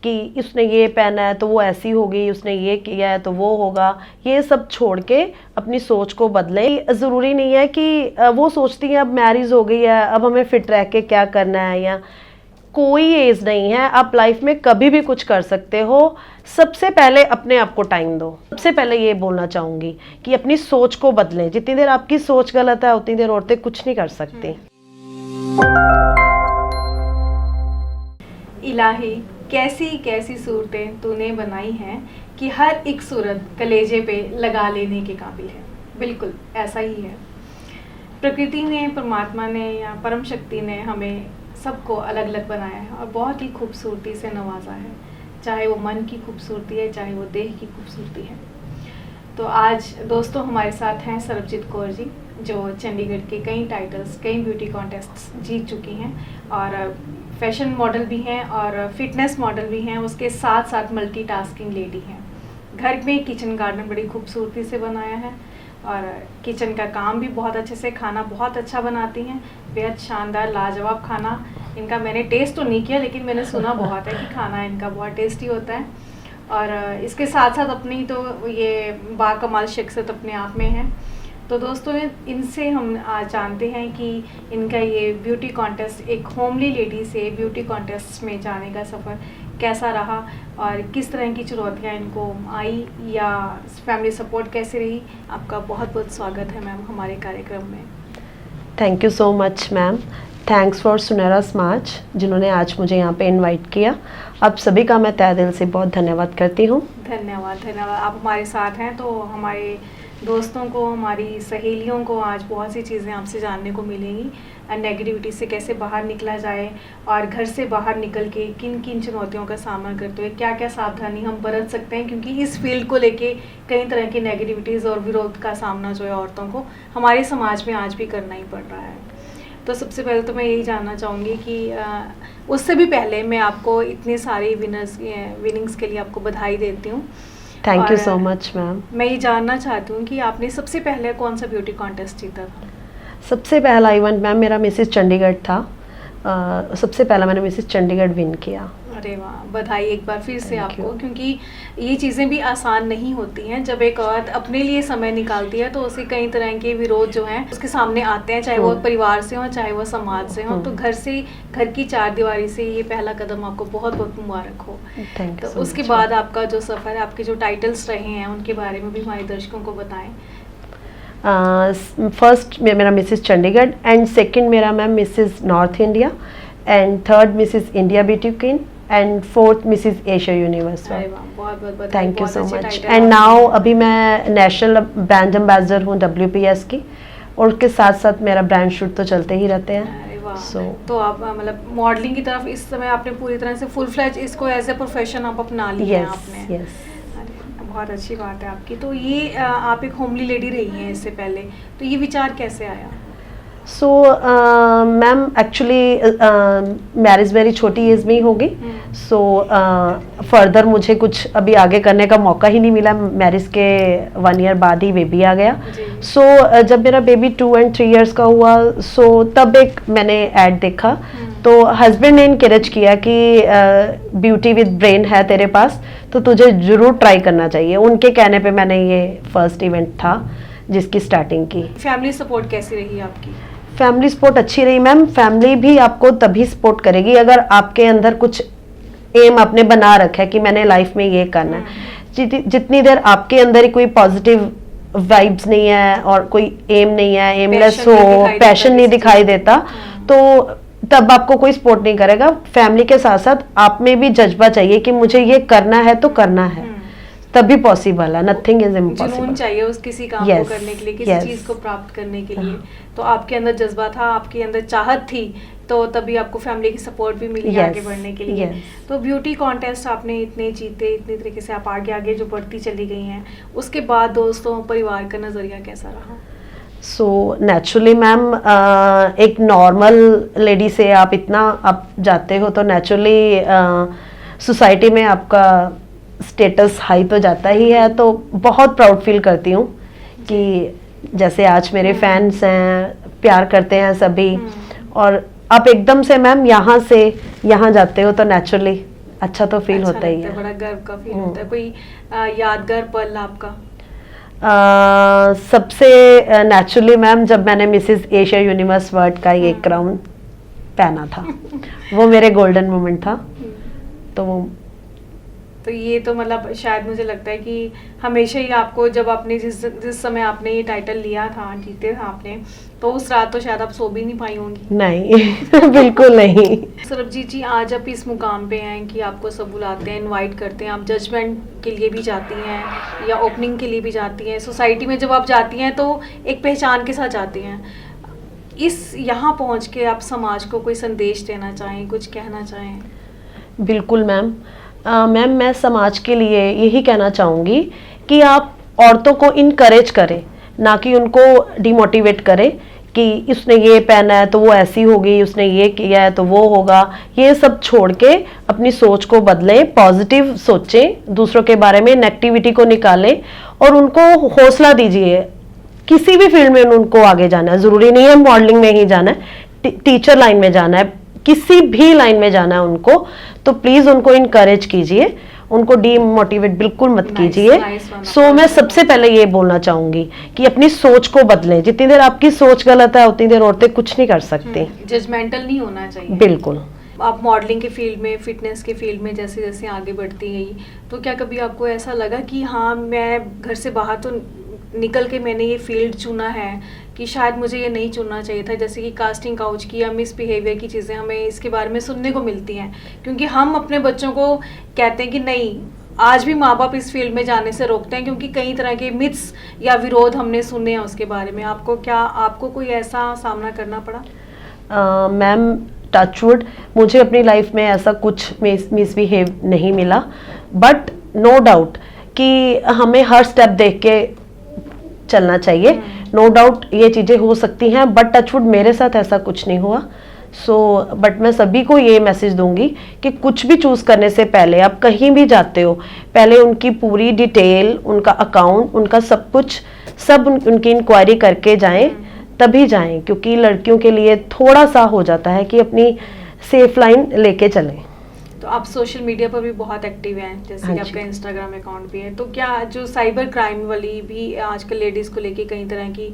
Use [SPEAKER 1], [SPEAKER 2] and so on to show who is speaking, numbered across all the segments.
[SPEAKER 1] कि उसने ये पहना है तो वो ऐसी होगी, उसने ये किया है तो वो होगा, ये सब छोड़ के अपनी सोच को बदले। ज़रूरी नहीं है कि वो सोचती है अब मैरिज हो गई है अब हमें फिट रह के क्या करना है, या कोई एज नहीं है, आप लाइफ में कभी भी कुछ कर सकते हो। सबसे पहले अपने आप को टाइम दो। सबसे पहले ये बोलना चाहूँगी कि अपनी सोच को बदलें। जितनी देर आपकी सोच गलत है उतनी देर औरतें कुछ नहीं कर सकती।
[SPEAKER 2] इलाही, कैसी कैसी सूरतें तूने बनाई हैं कि हर एक सूरत कलेजे पे लगा लेने के काबिल है। बिल्कुल ऐसा ही है। प्रकृति ने, परमात्मा ने या परम शक्ति ने हमें सबको अलग अलग बनाया है और बहुत ही खूबसूरती से नवाजा है, चाहे वो मन की खूबसूरती है, चाहे वो देह की खूबसूरती है। तो आज दोस्तों हमारे साथ हैं सरबजीत कौर जी, जो चंडीगढ़ के कई टाइटल्स, कई ब्यूटी कॉन्टेस्ट जीत चुकी हैं और फैशन मॉडल भी हैं और फिटनेस मॉडल भी हैं। उसके साथ साथ मल्टीटास्किंग लेडी हैं। घर में किचन गार्डन बड़ी खूबसूरती से बनाया है और किचन का काम भी बहुत अच्छे से, खाना बहुत अच्छा बनाती हैं, बेहद शानदार लाजवाब खाना इनका। मैंने टेस्ट तो नहीं किया लेकिन मैंने सुना बहुत है कि खाना इनका बहुत टेस्टी होता है। और इसके साथ साथ अपनी तो ये बाकमाल शख्सियत अपने आप में है। तो दोस्तों इनसे हम आज जानते हैं कि इनका ये ब्यूटी कॉन्टेस्ट, एक होमली लेडी से ब्यूटी कॉन्टेस्ट में जाने का सफ़र कैसा रहा और किस तरह की चुनौतियाँ इनको आई या फैमिली सपोर्ट कैसे रही। आपका बहुत बहुत स्वागत है मैम हमारे कार्यक्रम में।
[SPEAKER 1] Thank you so much ma'am. Thanks for सुनहरा समाज जिन्होंने आज मुझे यहाँ पे इनवाइट किया। आप सभी का मैं तहे दिल से बहुत धन्यवाद करती हूँ।
[SPEAKER 2] धन्यवाद धन्यवाद। आप हमारे साथ हैं तो हमारे दोस्तों को, हमारी सहेलियों को आज बहुत सी चीज़ें आपसे जानने को मिलेंगी। नेगेटिविटी से कैसे बाहर निकला जाए और घर से बाहर निकल के किन किन चुनौतियों का सामना करते हुए क्या क्या सावधानी हम बरत सकते हैं, क्योंकि इस फील्ड को लेके कई तरह की नेगेटिविटीज़ और विरोध का सामना जो है औरतों को हमारे समाज में आज भी करना ही पड़ रहा है। तो सबसे पहले तो मैं यही जानना चाहूँगी कि उससे भी पहले मैं आपको इतने सारे विनिंग्स के लिए आपको बधाई देती हूँ।
[SPEAKER 1] Thank you so much ma'am.
[SPEAKER 2] मैं ये जानना चाहती हूँ कि आपने सबसे पहले कौन सा ब्यूटी कॉन्टेस्ट जीता था?
[SPEAKER 1] सबसे पहला इवेंट मैम मेरा मिसेस चंडीगढ़ था। सबसे पहला मैंने मिसेस चंडीगढ़ विन किया।
[SPEAKER 2] अरे वाह, बधाई एक बार फिर से आपको, क्योंकि ये चीज़ें भी आसान नहीं होती हैं। जब एक औरत अपने लिए समय निकालती है तो उसे कई तरह के विरोध जो हैं उसके सामने आते हैं, चाहे वो परिवार से हो चाहे वो समाज से हो। तो घर की चारदीवारी से ये पहला कदम आपको बहुत बहुत मुबारक हो। तो उसके बाद आपका जो सफ़र है, आपके जो टाइटल्स रहे हैं उनके बारे में भी हमारे दर्शकों को बताएं।
[SPEAKER 1] फर्स्ट मेरा मिसेस चंडीगढ़ एंड सेकंड मेरा ma'am Mrs north India and third Mrs India beauty queen and fourth Mrs Asia universe. Thank you so much. And now अभी मैं नेशनल ब्रांड एम्बेसडर हूँ WPS की, और उसके साथ साथ मेरा ब्रांड शूट तो चलते ही रहते हैं।
[SPEAKER 2] तो आप मतलब मॉडलिंग की तरफ इस समय आपने पूरी तरह से फुल फ्लैज इसको एज ए प्रोफेशन आप अपना लिया है आपने। बहुत अच्छी बात है आपकी। तो ये आप एक होमली लेडी रही हैं इससे पहले, तो ये विचार कैसे आया?
[SPEAKER 1] सो मैम एक्चुअली मैरिज मेरी छोटी एज में ही होगी। सो फर्दर मुझे कुछ अभी आगे करने का मौका ही नहीं मिला। मैरिज के 1 ईयर बाद ही बेबी आ गया। सो जब मेरा बेबी 2 and 3 years का हुआ, सो तब एक मैंने ऐड देखा तो हस्बैंड ने इनकरेज किया कि ब्यूटी विद ब्रेन है तेरे पास तो तुझे ज़रूर ट्राई करना चाहिए। उनके कहने पे मैंने ये फर्स्ट इवेंट था जिसकी स्टार्टिंग की।
[SPEAKER 2] फैमिली सपोर्ट कैसी रही आपकी?
[SPEAKER 1] फैमिली सपोर्ट अच्छी रही मैम। फैमिली भी आपको तभी सपोर्ट करेगी अगर आपके अंदर कुछ एम आपने बना रखा है कि मैंने लाइफ में ये करना है। जितनी देर आपके अंदर ही कोई पॉजिटिव वाइब्स नहीं है और कोई एम नहीं है, एमलेस हो, पैशन नहीं दिखाई देता, तो तब आपको कोई सपोर्ट नहीं करेगा। फैमिली के साथ साथ आप में भी जज्बा चाहिए कि मुझे ये करना है तो करना है, तभी पॉसिबल है। Nothing is impossible.
[SPEAKER 2] जुनून चाहिए उस किसी काम को करने के लिए, किसी चीज को प्राप्त करने के लिए। तो आपके अंदर जज्बा था, आपके अंदर चाहत थी, तो तभी आपको फैमिली की सपोर्ट भी मिली आगे बढ़ने के लिए। तो ब्यूटी कॉन्टेस्ट आपने इतने जीते, इतने तरीके से आप आगे आगे जो बढ़ती चली गई हैं, उसके बाद दोस्तों परिवार का नजरिया कैसा रहा?
[SPEAKER 1] सो नेचुरली मैम एक नॉर्मल लेडी से आप इतना आप जाते हो तो नेचुरली सोसाइटी में आपका स्टेटस हाई तो जाता ही है। तो बहुत प्राउड फील करती हूँ कि जैसे आज मेरे फैंस हैं, प्यार करते हैं सभी, और आप एकदम से मैम यहाँ से यहाँ जाते हो तो नेचुरली अच्छा तो फील
[SPEAKER 2] अच्छा
[SPEAKER 1] होता ही
[SPEAKER 2] लगता
[SPEAKER 1] है।
[SPEAKER 2] बड़ा गर्व का फील होता है। कोई यादगार पल आपका?
[SPEAKER 1] सबसे नेचुरली मैम, जब मैंने मिसेस एशिया यूनिवर्स वर्ल्ड का ये क्राउन पहना था, वो मेरे गोल्डन मोमेंट था। तो वो
[SPEAKER 2] तो ये तो मतलब शायद मुझे लगता है कि हमेशा ही आपको, जब आपने जिस समय आपने ये टाइटल लिया था, जीते था आपने, तो उस रात तो शायद आप सो भी नहीं पाई होंगी।
[SPEAKER 1] नहीं बिल्कुल नहीं।
[SPEAKER 2] सरबजीत जी, आज आप इस मुकाम पे हैं कि आपको सब बुलाते हैं, इनवाइट करते हैं, आप जजमेंट के लिए भी जाती हैं या ओपनिंग के लिए भी जाती हैं। सोसाइटी में जब आप जाती हैं तो एक पहचान के साथ जाती हैं। इस यहाँ पहुँच के आप समाज को कोई संदेश देना चाहें, कुछ कहना चाहें?
[SPEAKER 1] बिल्कुल मैम। मैम, मैं समाज के लिए यही कहना चाहूँगी कि आप औरतों को इनकरेज करें, ना कि उनको डिमोटिवेट करें कि उसने ये पहना है तो वो ऐसी होगी, उसने ये किया है तो वो होगा। ये सब छोड़ के अपनी सोच को बदलें, पॉजिटिव सोचें, दूसरों के बारे में नेगेटिविटी को निकालें और उनको हौसला दीजिए। किसी भी फील्ड में उनको आगे जाना है, ज़रूरी नहीं है मॉडलिंग में ही जाना है, टीचर लाइन में जाना है, किसी भी लाइन में जाना है उनको, तो प्लीज़ उनको इनकरेज कीजिए, उनको डीमोटिवेट बिल्कुल मत कीजिए। सो मैं सबसे पहले ये बोलना चाहूँगी कि अपनी सोच को बदलें। जितनी देर आपकी सोच गलत है उतनी देर औरतें कुछ नहीं कर सकती।
[SPEAKER 2] जजमेंटल नहीं होना चाहिए।
[SPEAKER 1] बिल्कुल।
[SPEAKER 2] आप मॉडलिंग के फील्ड में, फिटनेस के फील्ड में जैसे जैसे आगे बढ़ती गई, तो क्या कभी आपको ऐसा लगा कि हाँ, मैं घर से बाहर तो निकल के मैंने ये फील्ड चुना है कि शायद मुझे ये नहीं चुनना चाहिए था? जैसे कि कास्टिंग काउच की या मिसबिहेवियर की चीज़ें हमें इसके बारे में सुनने को मिलती हैं, क्योंकि हम अपने बच्चों को कहते हैं कि नहीं, आज भी माँ बाप इस फील्ड में जाने से रोकते हैं क्योंकि कई तरह के मिथ्स या विरोध हमने सुने हैं उसके बारे में। आपको कोई ऐसा सामना करना पड़ा?
[SPEAKER 1] मैम, टचवुड, मुझे अपनी लाइफ में ऐसा कुछ मिसबिहेव नहीं मिला, बट नो डाउट कि हमें हर स्टेप देख के चलना चाहिए। नो डाउट ये चीज़ें हो सकती हैं, बट टचवुड मेरे साथ ऐसा कुछ नहीं हुआ। बट मैं सभी को ये मैसेज दूंगी कि कुछ भी चूज़ करने से पहले, आप कहीं भी जाते हो, पहले उनकी पूरी डिटेल, उनका अकाउंट, उनका सब कुछ, उनकी इंक्वायरी करके जाएं, तभी जाएं, क्योंकि लड़कियों के लिए थोड़ा सा हो जाता है कि अपनी सेफ लाइन लेके चलें।
[SPEAKER 2] तो आप सोशल मीडिया पर भी बहुत एक्टिव हैं, जैसे कि आपका इंस्टाग्राम अकाउंट भी है, तो क्या जो साइबर क्राइम वाली भी आजकल लेडीज़ को लेके कई तरह की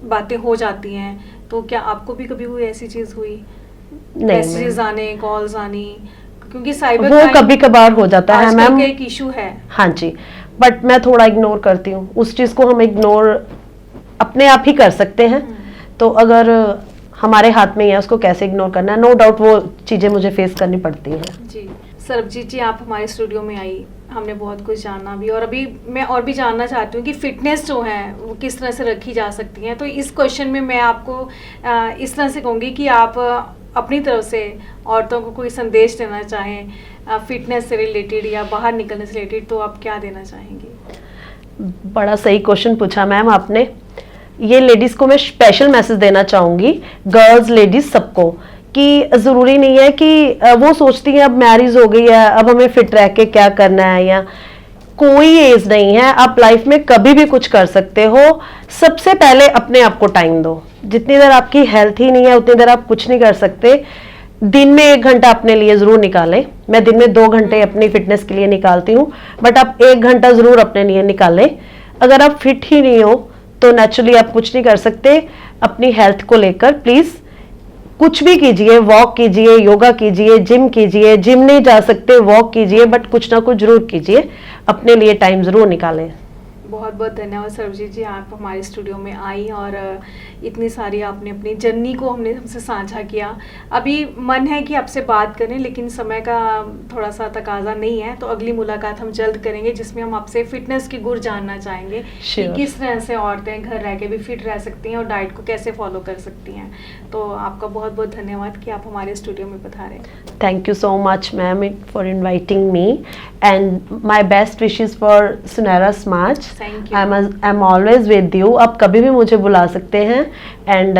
[SPEAKER 2] बातें हो जाती हैं, तो क्या आपको भी कभी कोई ऐसी चीज़ हुई? मैसेजेस आने, कॉल्स आनी, क्योंकि साइबर
[SPEAKER 1] वो कभी कभार हो जाता है मैम,
[SPEAKER 2] एक इशू है।
[SPEAKER 1] हाँ जी, बट मैं थोड़ा इग्नोर करती हूँ उस चीज़ को। हम इग्नोर अपने आप ही कर सकते हैं, तो अगर हमारे हाथ में ही है उसको कैसे इग्नोर करना है। नो डाउट वो चीज़ें मुझे फेस करनी पड़ती हैं।
[SPEAKER 2] जी सरबजीत जी, आप हमारे स्टूडियो में आई, हमने बहुत कुछ जाना भी, और अभी मैं और भी जानना चाहती हूँ कि फ़िटनेस जो है वो किस तरह से रखी जा सकती है। तो इस क्वेश्चन में मैं आपको इस तरह से कहूँगी कि आप अपनी तरफ से औरतों को कोई संदेश देना चाहें फ़िटनेस से रिलेटेड या बाहर निकलने से रिलेटेड, तो आप क्या देना चाहेंगी?
[SPEAKER 1] बड़ा सही क्वेश्चन पूछा मैम आपने। ये लेडीज़ को मैं स्पेशल मैसेज देना चाहूँगी, गर्ल्स, लेडीज़, सबको, कि ज़रूरी नहीं है कि वो सोचती हैं अब मैरिज हो गई है, अब हमें फिट रह के क्या करना है, या कोई एज नहीं है, आप लाइफ में कभी भी कुछ कर सकते हो। सबसे पहले अपने आप को टाइम दो। जितनी देर आपकी हेल्थ ही नहीं है उतनी देर आप कुछ नहीं कर सकते। दिन में 1 घंटा अपने लिए ज़रूर निकालें। मैं दिन में 2 घंटे अपनी फिटनेस के लिए निकालती हूँ, बट आप 1 घंटा ज़रूर अपने लिए निकालें। अगर आप फिट ही नहीं हो तो नेचुरली आप कुछ नहीं कर सकते। अपनी हेल्थ को लेकर प्लीज़ कुछ भी कीजिए, वॉक कीजिए, योगा कीजिए, जिम कीजिए, जिम नहीं जा सकते वॉक कीजिए, बट कुछ ना कुछ जरूर कीजिए, अपने लिए टाइम जरूर निकालें।
[SPEAKER 2] बहुत बहुत धन्यवाद सरबजीत जी, आप हमारे स्टूडियो में आई और इतनी सारी आपने अपनी जर्नी को हमसे साझा किया। अभी मन है कि आपसे बात करें, लेकिन समय का थोड़ा सा तकाजा नहीं है, तो अगली मुलाकात हम जल्द करेंगे जिसमें हम आपसे फिटनेस की गुर जानना चाहेंगे कि किस तरह से औरतें घर रह के भी फिट रह सकती हैं और डाइट को कैसे फॉलो कर सकती हैं। तो आपका बहुत बहुत धन्यवाद कि आप हमारे स्टूडियो में पधारे।
[SPEAKER 1] Thank you so much ma'am for inviting me, and my best wishes for सुनहरा समाज। I am always with you. आप कभी भी मुझे बुला सकते हैं, एंड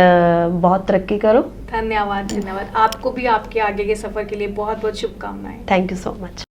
[SPEAKER 1] बहुत तरक्की करो।
[SPEAKER 2] धन्यवाद। आपको भी आपके आगे के सफ़र के लिए बहुत बहुत शुभकामनाएं।
[SPEAKER 1] Thank you so much.